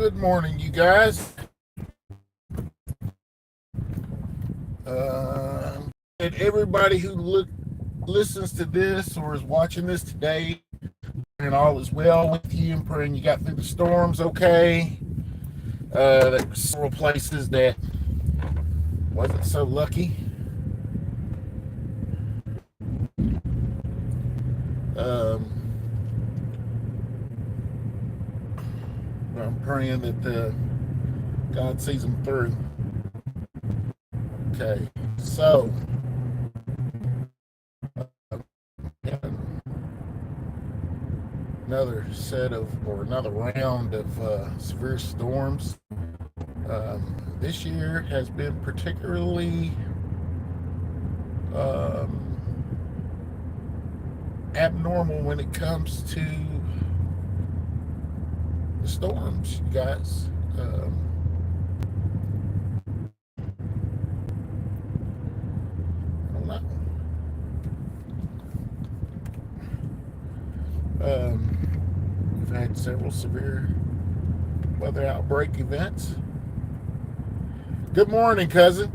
Good morning, you guys. And everybody who listens to this or is watching this today, and all is well with you, and praying you got through the storms okay. There were several places that wasn't so lucky. Um, I'm praying that God sees them through. Okay, so another set of, or another round of severe storms. This year has been particularly abnormal when it comes to the storms, you guys. I don't know. We've had several severe weather outbreak events. Good morning, cousin.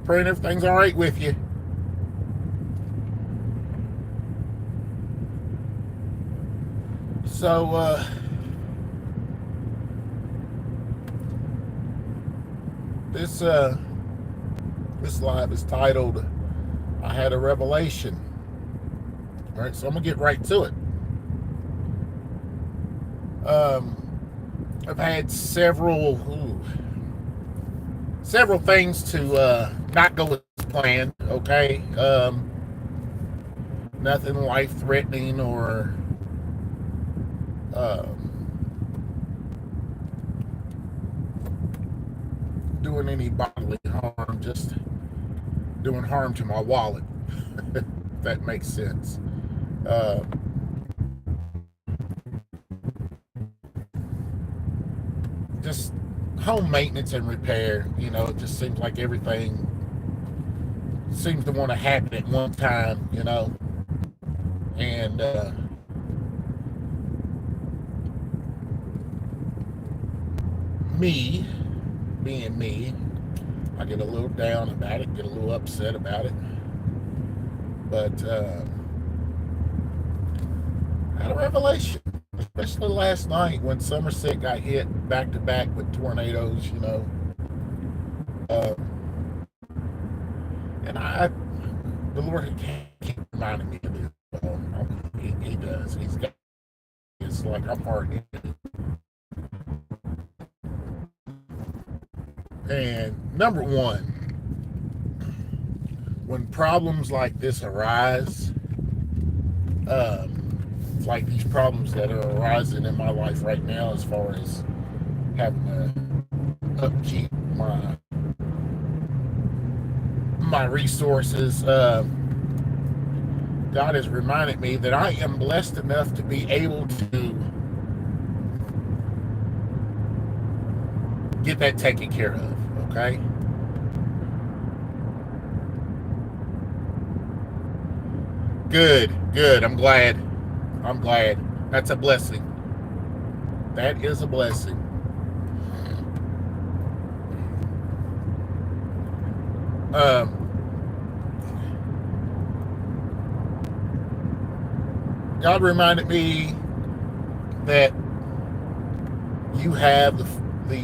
Praying everything's all right with you. So, this live is titled "I Had a Revelation." All right, so I'm gonna get right to it. I've had several things to not go as planned. Okay, nothing life-threatening or doing any bodily harm, just doing harm to my wallet. If that makes sense. Just home maintenance and repair. It just seems like everything seems to want to happen at one time. And me, being me, I get a little down about it, get a little upset about it. But I had a revelation, especially last night when Somerset got hit back to back with tornadoes. And the Lord keep reminding me of this. He does. It's like I'm hard. And number one, when problems like this arise, like these problems that are arising in my life right now, as far as having to upkeep my resources, God has reminded me that I am blessed enough to be able to get that taken care of. Okay. Good. I'm glad. That's a blessing. That is a blessing. God reminded me that you have the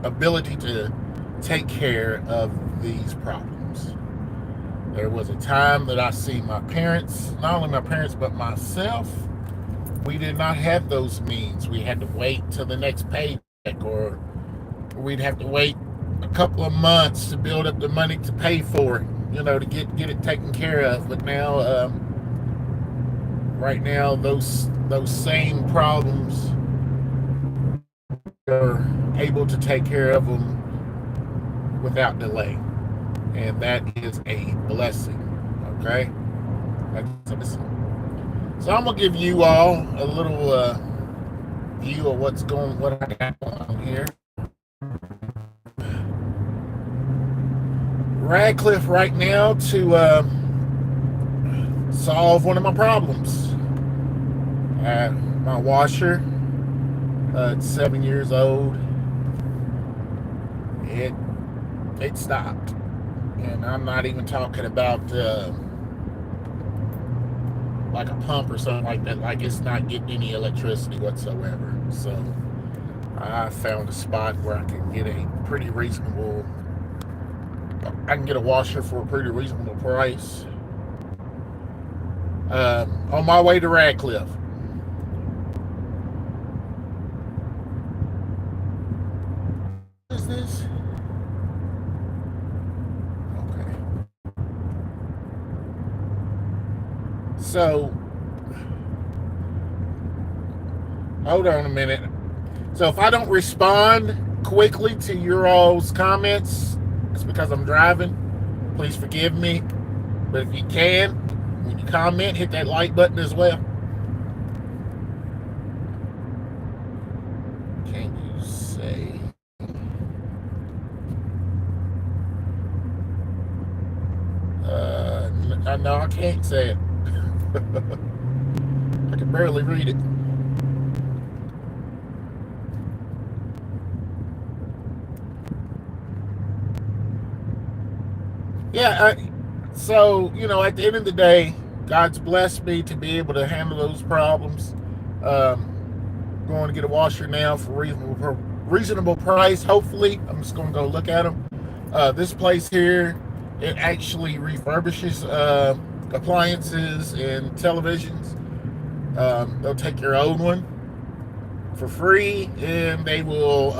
ability to take care of these problems. There was a time that I see my parents, not only my parents, but myself, we did not have those means. We had to wait till the next paycheck, or we'd have to wait a couple of months to build up the money to pay for it, to get it taken care of. But now, right now, those same problems are able to take care of them without delay. And that is a blessing. Okay? That's a blessing. So I'm gonna give you all a little view of what I got on here. Radcliffe right now to solve one of my problems. my washer. It's 7 years old. It it stopped, and I'm not even talking about like a pump or something like that. Like it's not getting any electricity whatsoever. So I found a spot where I can get a pretty reasonable. I can get a washer for a pretty reasonable price. On my way to Radcliffe. What is this? Okay. So, hold on a minute. So if I don't respond quickly to your all's comments, it's because I'm driving. Please forgive me. But if you can, when you comment, hit that like button as well. Can you say? No, I can't say it. I can barely read it. Yeah, so, at the end of the day, God's blessed me to be able to handle those problems. Going to get a washer now for reasonable price. Hopefully, I'm just going to go look at them. This place here, it actually refurbishes appliances and televisions. They'll take your old one for free, and they will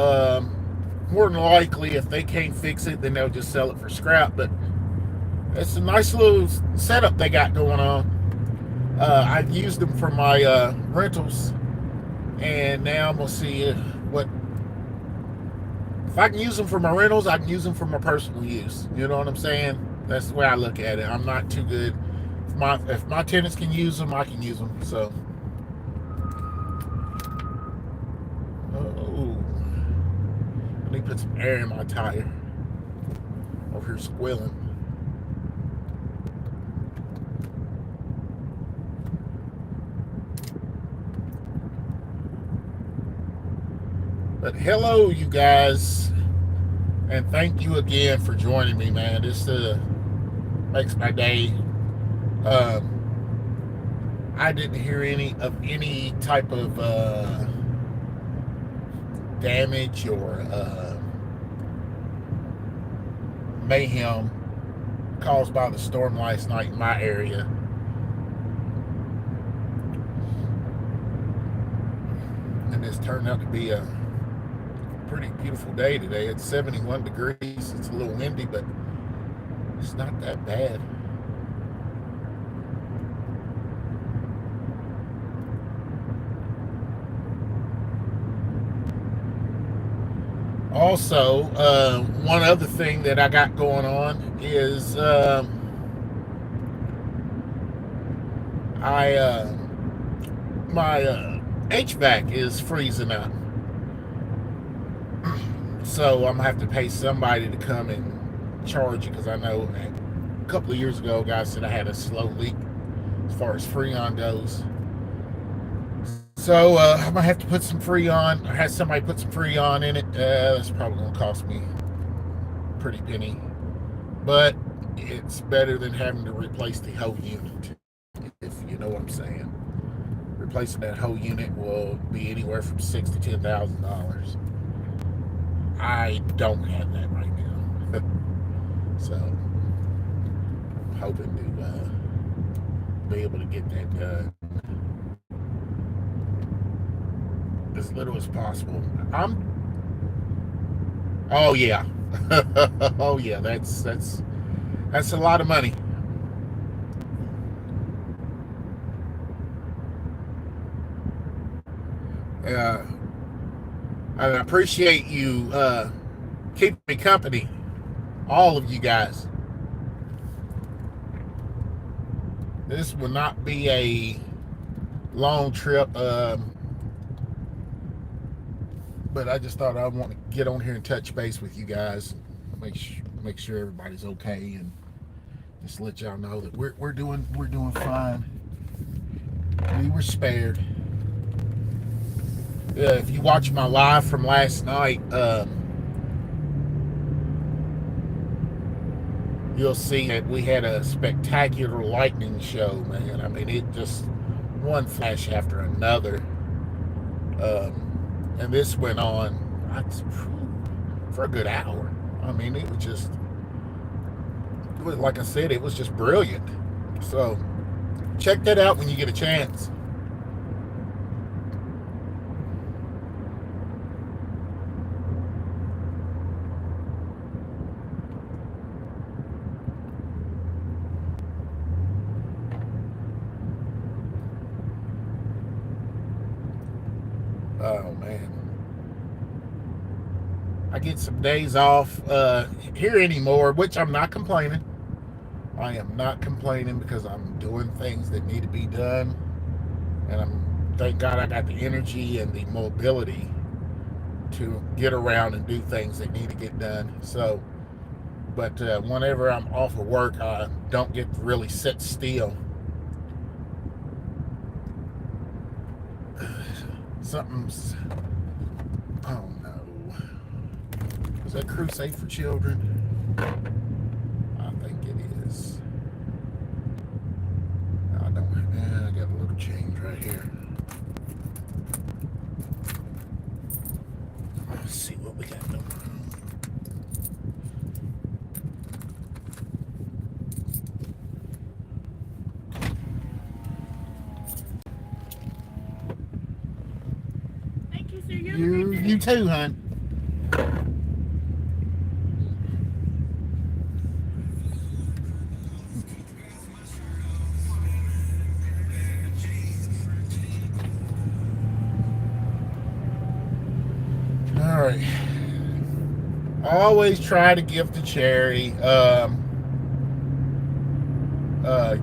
more than likely, if they can't fix it, then they'll just sell it for scrap. But it's a nice little setup they got going on. I've used them for my rentals, and now I'm gonna see what if I can use them for my rentals. I can use them for my personal use. You know what I'm saying? That's the way I look at it. I'm not too good. If my tenants can use them, I can use them. So, oh, I need to put some air in my tire. Over here squealing. But hello, you guys, and thank you again for joining me, man. This makes my day. I didn't hear any type of damage or mayhem caused by the storm last night in my area. And this turned out to be a pretty beautiful day today. It's 71 degrees. It's a little windy, but it's not that bad. Also, one other thing that I got going on is my HVAC is freezing up. So I'm gonna have to pay somebody to come and charge it, because I know a couple of years ago, guys said I had a slow leak as far as Freon goes. So I'm gonna have to put some Freon. I had somebody put some Freon in it. That's probably gonna cost me a pretty penny, but it's better than having to replace the whole unit, if you know what I'm saying. Replacing that whole unit will be anywhere from $6,000 to $10,000. I don't have that right now. So I'm hoping to be able to get that done as little as possible. Oh yeah. Oh yeah, that's a lot of money. I appreciate you keeping me company, all of you guys. This will not be a long trip, but I just thought I want to get on here and touch base with you guys, make sure everybody's okay, and just let y'all know that we're doing fine. We were spared. if you watch my live from last night, you'll see that we had a spectacular lightning show, man. I mean, it just one flash after another. And this went on for a good hour. I mean, it was just, like I said, it was just brilliant. So check that out when you get a chance. Oh man, I get some days off here anymore, which I'm not complaining. I am not complaining because I'm doing things that need to be done, and thank God I got the energy and the mobility to get around and do things that need to get done. So, but whenever I'm off of work, I don't get to really sit still. Something's, oh no. Is that crew safe for children? I think it is. I don't, I got a little change right here. Let's see what we got going on. Thank you, sir. You too, hon. All right. I always try to give to charity.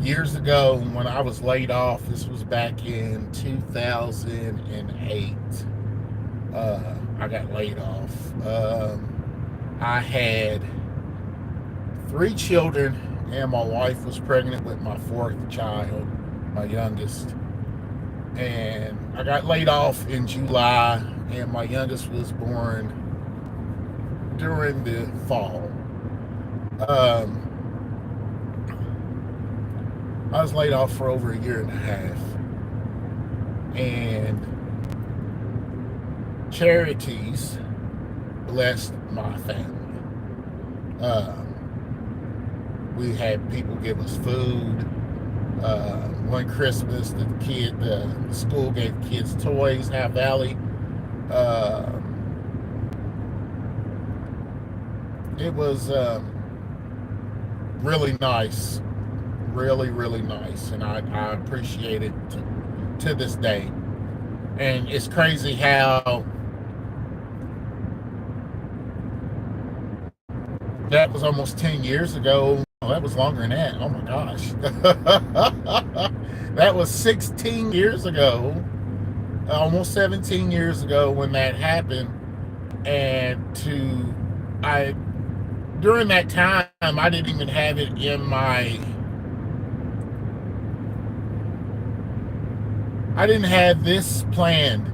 Years ago, when I was laid off, this was back in 2008. I got laid off. I had 3 children, and my wife was pregnant with my 4th child, my youngest. And I got laid off in July, and my youngest was born during the fall. I was laid off for over a year and a half, and charities blessed my family. We had people give us food. One Christmas, the school gave kids toys. Half Valley. It was really nice, really nice, and I appreciate it to this day. And it's crazy how that was almost 10 years ago. Oh, that was longer than that. Oh my gosh. That was 16 years ago, almost 17 years ago when that happened. And during that time, I didn't even have it in I didn't have this planned.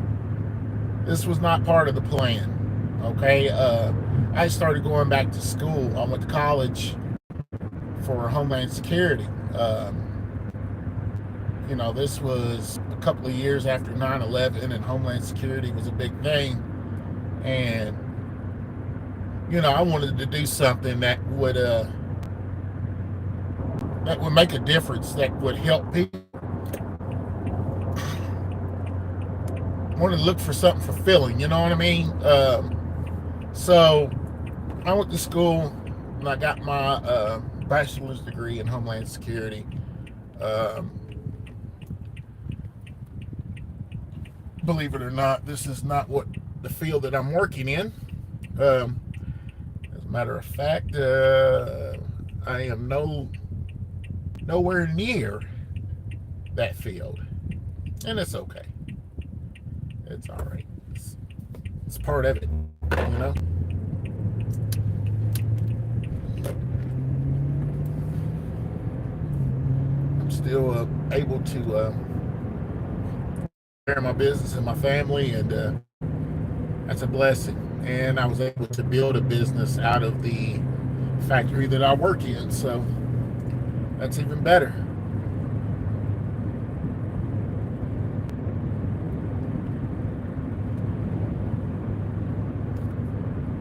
This was not part of the plan. Okay. I started going back to school. I went to college for Homeland Security. This was a couple of years after 9/11, and Homeland Security was a big thing. And I wanted to do something that would make a difference, that would help people. I wanted to look for something fulfilling, you know what I mean? So I went to school, and I got my bachelor's degree in Homeland Security. Believe it or not, this is not what the field that I'm working in. As a matter of fact, I am nowhere near that field, and it's okay. It's all right. It's part of it, I'm still able to of my business and my family, and that's a blessing. And I was able to build a business out of the factory that I work in, so that's even better.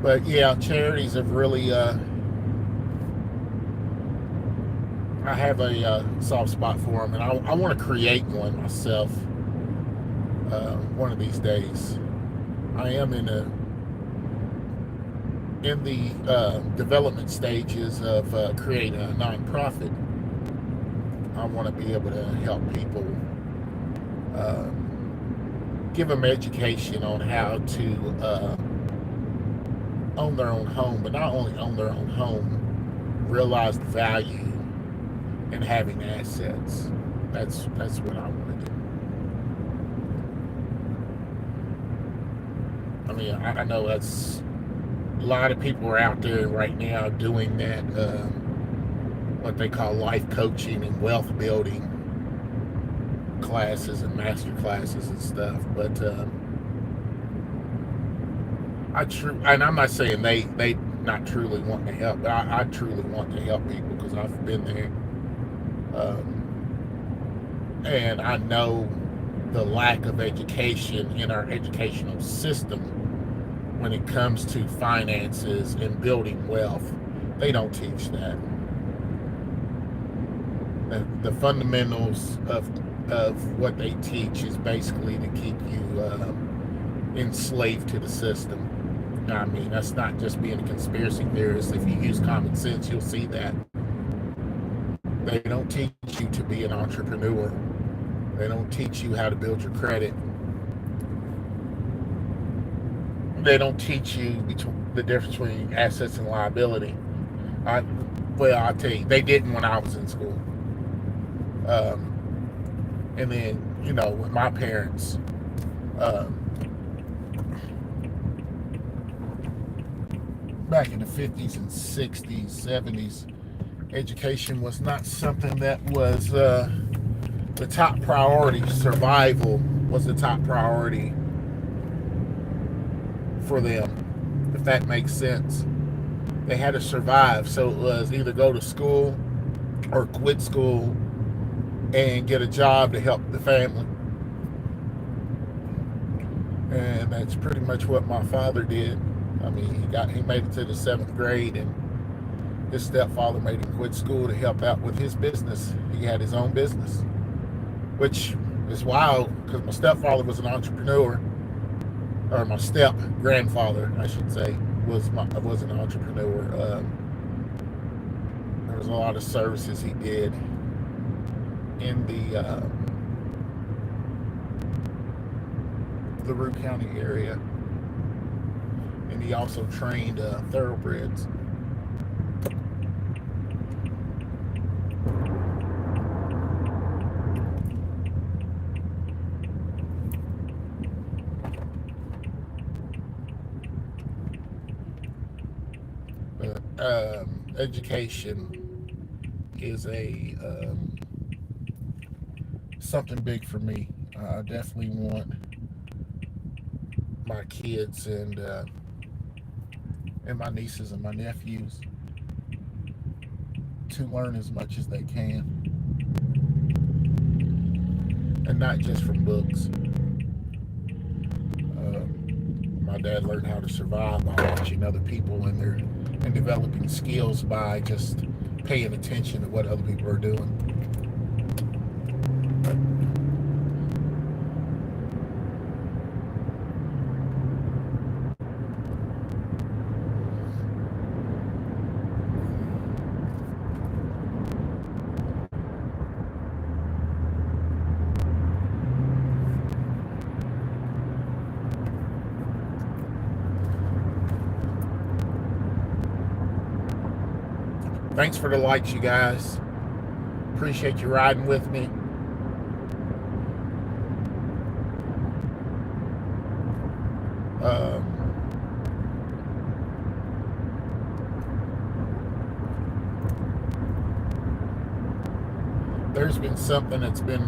But yeah, charities have really, I have a soft spot for them, and I want to create one myself one of these days. I am in the development stages of creating a nonprofit. I want to be able to help people, give them education on how to own their own home, but not only own their own home, realize the value in having assets. That's what I want to do. I mean, I know that's a lot of people are out there right now doing that, what they call life coaching and wealth building classes and master classes and stuff. But and I'm not saying they not truly want to help, but I truly want to help people because I've been there, and I know the lack of education in our educational system when it comes to finances and building wealth. They don't teach that. The fundamentals of what they teach is basically to keep you enslaved to the system. I mean, that's not just being a conspiracy theorist. If you use common sense, you'll see that. They don't teach you to be an entrepreneur. They don't teach you how to build your credit. They don't teach you the difference between assets and liability. I'll tell you, they didn't when I was in school. And then, with my parents, back in the 50s and 60s, 70s, education was not something that was the top priority. Survival was the top priority for them, if that makes sense. They had to survive, so it was either go to school or quit school and get a job to help the family. And that's pretty much what my father did. I mean, he made it to the 7th grade, and his stepfather made him quit school to help out with his business. He had his own business, which is wild because my stepfather was an entrepreneur, or my step grandfather, I should say, was an entrepreneur. There was a lot of services he did in the LaRue County area, and he also trained thoroughbreds. Education is a something big for me. I definitely want my kids and my nieces and my nephews to learn as much as they can, and not just from books. My dad learned how to survive by watching other people and developing skills by just paying attention to what other people are doing. Thanks for the likes, you guys. Appreciate you riding with me. There's been something that's been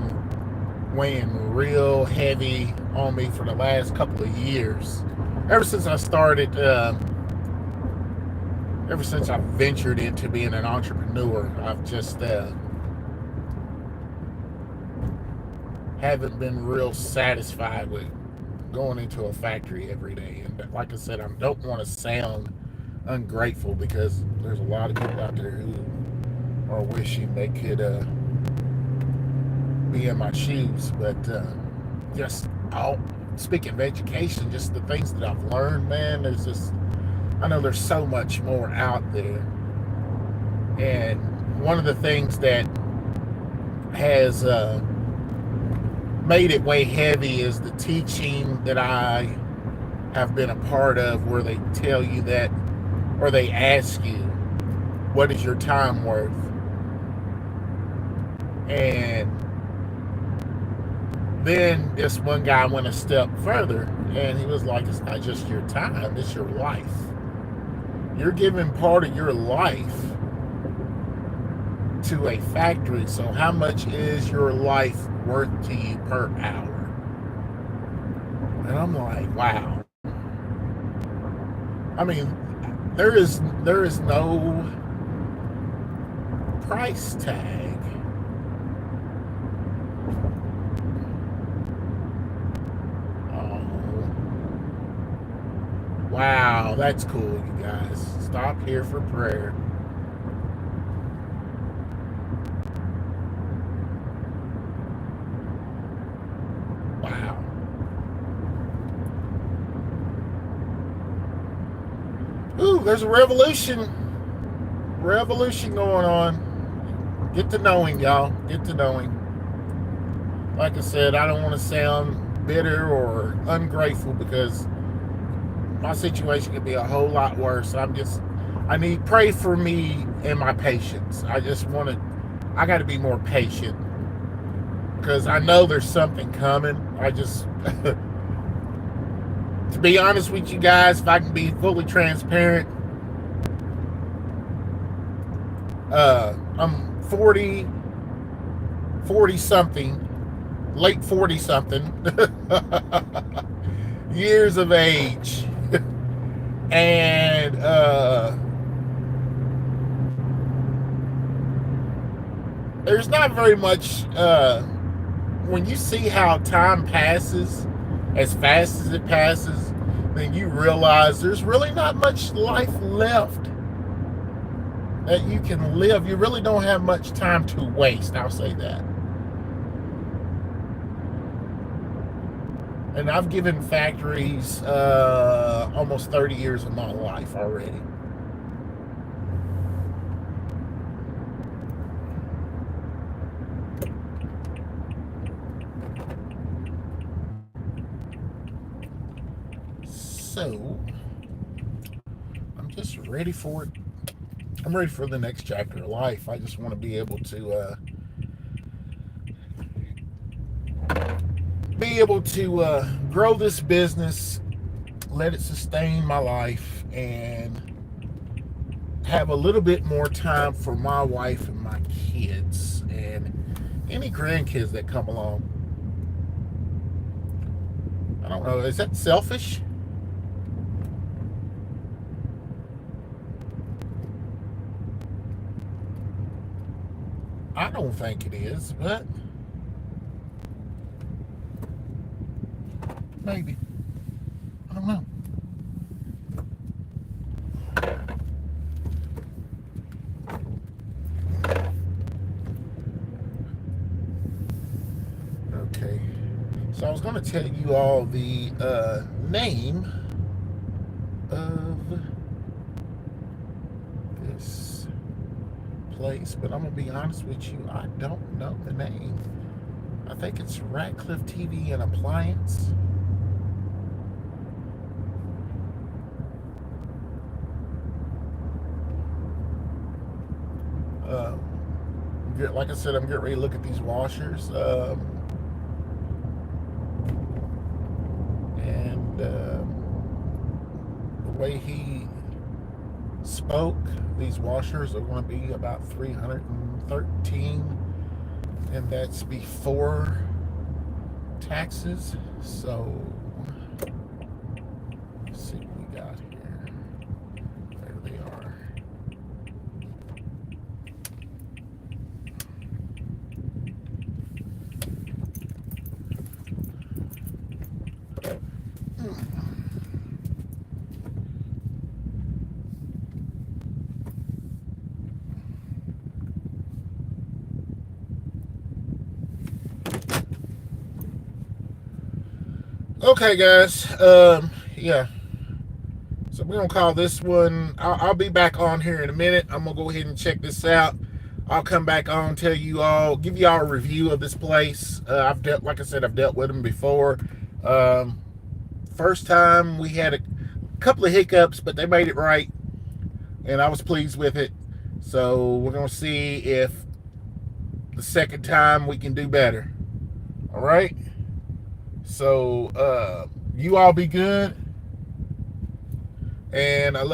weighing real heavy on me for the last couple of years. Ever since I started, ever since I ventured into being an entrepreneur, I've just haven't been real satisfied with going into a factory every day. And like I said, I don't want to sound ungrateful because there's a lot of people out there who are wishing they could be in my shoes. But just speaking of education, just the things that I've learned, man, there's just, I know there's so much more out there. And one of the things that has made it weigh heavy is the teaching that I have been a part of, where they tell you that, or they ask you, what is your time worth? And then this one guy went a step further, and he was like, it's not just your time, it's your life. You're giving part of your life to a factory, so how much is your life worth to you per hour? And I'm like, wow. I mean, there is no price tag. Oh, wow, that's cool, you guys. Stop here for prayer. Wow. Ooh, there's a revolution going on. Get to knowing, y'all. Get to knowing. Like I said, I don't want to sound bitter or ungrateful because my situation could be a whole lot worse. I need, pray for me and my patience. I got to be more patient because I know there's something coming. To be honest with you guys, if I can be fully transparent, I'm 40 something, late 40 something years of age. And there's not very much, when you see how time passes as fast as it passes, then you realize there's really not much life left that you can live. You really don't have much time to waste, I'll say that. And I've given factories almost 30 years of my life already. So, I'm just ready for it. I'm ready for the next chapter of life. I just want to be able to grow this business, let it sustain my life, and have a little bit more time for my wife and my kids and any grandkids that come along. I don't know, is that selfish? I don't think it is, but maybe. I don't know. Okay. So I was going to tell you all the name of this place, but I'm going to be honest with you, I don't know the name. I think it's Ratcliffe TV and Appliance. Like I said, I'm getting ready to look at these washers. And the way he spoke, these washers are going to be about $313, and that's before taxes. So let's see what we got here. There they are. Okay, guys. Yeah. So we're gonna call this one. I'll be back on here in a minute. I'm gonna go ahead and check this out. I'll come back on, tell you all, give you all a review of this place. Like I said, I've dealt with them before. First time we had a couple of hiccups, but they made it right, and I was pleased with it. So we're gonna see if the second time we can do better. All right. So you all be good, and I love